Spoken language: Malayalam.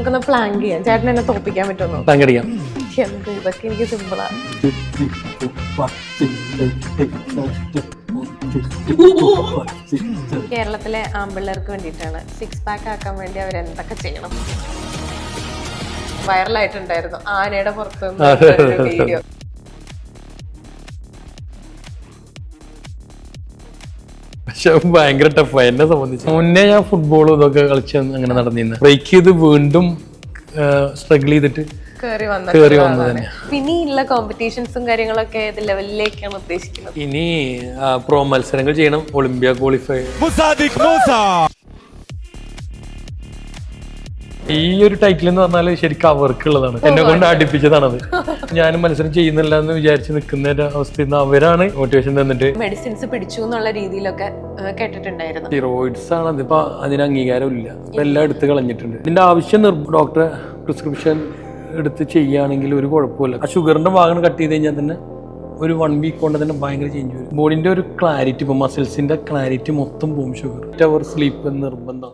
നമുക്കൊന്ന് പ്ലാൻ ചെയ്യാം. ചേട്ടൻ എന്നെ തോപ്പിക്കാൻ പറ്റുമോ? പ്ലാങ്കടിക്കാം. എന്ത് ഇതൊക്കെ എനിക്ക് സിമ്പിളാ. കേരളത്തിലെ ആമ്പിള്ളേർക്ക് വേണ്ടിയിട്ടാണ് 6 പാക്ക് ആക്കാൻ വേണ്ടി അവരെന്തൊക്കെ ചെയ്യണം. വൈറലായിട്ടുണ്ടായിരുന്നു ആനയുടെ പുറത്ത് വീഡിയോ. പക്ഷെ ഭയങ്കര ടഫായി എന്നെ സംബന്ധിച്ച്. മുന്നേ ഞാൻ ഫുട്ബോൾ ഇതൊക്കെ കളിച്ച് അങ്ങനെ നടന്നിരുന്നു. ബ്രേക്ക് ചെയ്ത് വീണ്ടും സ്ട്രഗിൾ ചെയ്തിട്ട് കേറി വന്നത് തന്നെ. പിന്നെയുള്ള കോമ്പറ്റീഷൻസും കാര്യങ്ങളൊക്കെ ഏത് ലെവലിലേക്കാണ് ഉദ്ദേശിക്കുന്നത്? ഇനി പ്രോ മത്സരങ്ങൾ ചെയ്യണം, ഒളിമ്പിയ ക്വാളിഫൈ. ഈ ഒരു ടൈറ്റിൽ എന്ന് പറഞ്ഞാൽ ശരിക്കും അവർക്കുള്ളതാണ്, എന്നെ കൊണ്ട് അടുപ്പിച്ചതാണത്. ഞാൻ മത്സരം ചെയ്യുന്നില്ല എന്ന് വിചാരിച്ച് നിൽക്കുന്ന അവസ്ഥയിൽ നിന്ന് അവരാണ് മോട്ടിവേഷൻ തന്നിട്ട് മെഡിസിൻസ് പിടിച്ചു എന്നുള്ള രീതിയിലൊക്കെ കേട്ടിട്ടുണ്ടായിരുന്നു. സ്റ്റിറോയിഡ്സ് ആണ് അതിപ്പോ, അതിന് അംഗീകാരം ഇല്ല, എല്ലാം എടുത്ത് കളഞ്ഞിട്ടുണ്ട്. ഇതിന്റെ ആവശ്യം ഡോക്ടറെ പ്രിസ്ക്രിപ്ഷൻ എടുത്ത് ചെയ്യുകയാണെങ്കിൽ ഒരു കുഴപ്പമില്ല. ആ ഷുഗറിന്റെ ഭാഗം കട്ട് ചെയ്ത് കഴിഞ്ഞാൽ തന്നെ ഒരു 1 വീക്ക് കൊണ്ട് തന്നെ ഭയങ്കര ചേഞ്ച് വരും. ബോഡിന്റെ ഒരു ക്ലാരിറ്റി, ഇപ്പൊ മസിൽസിന്റെ ക്ലാരിറ്റി മൊത്തം പോകും. ഷുഗർ 8 hours സ്ലീപ്പ് നിർബന്ധം.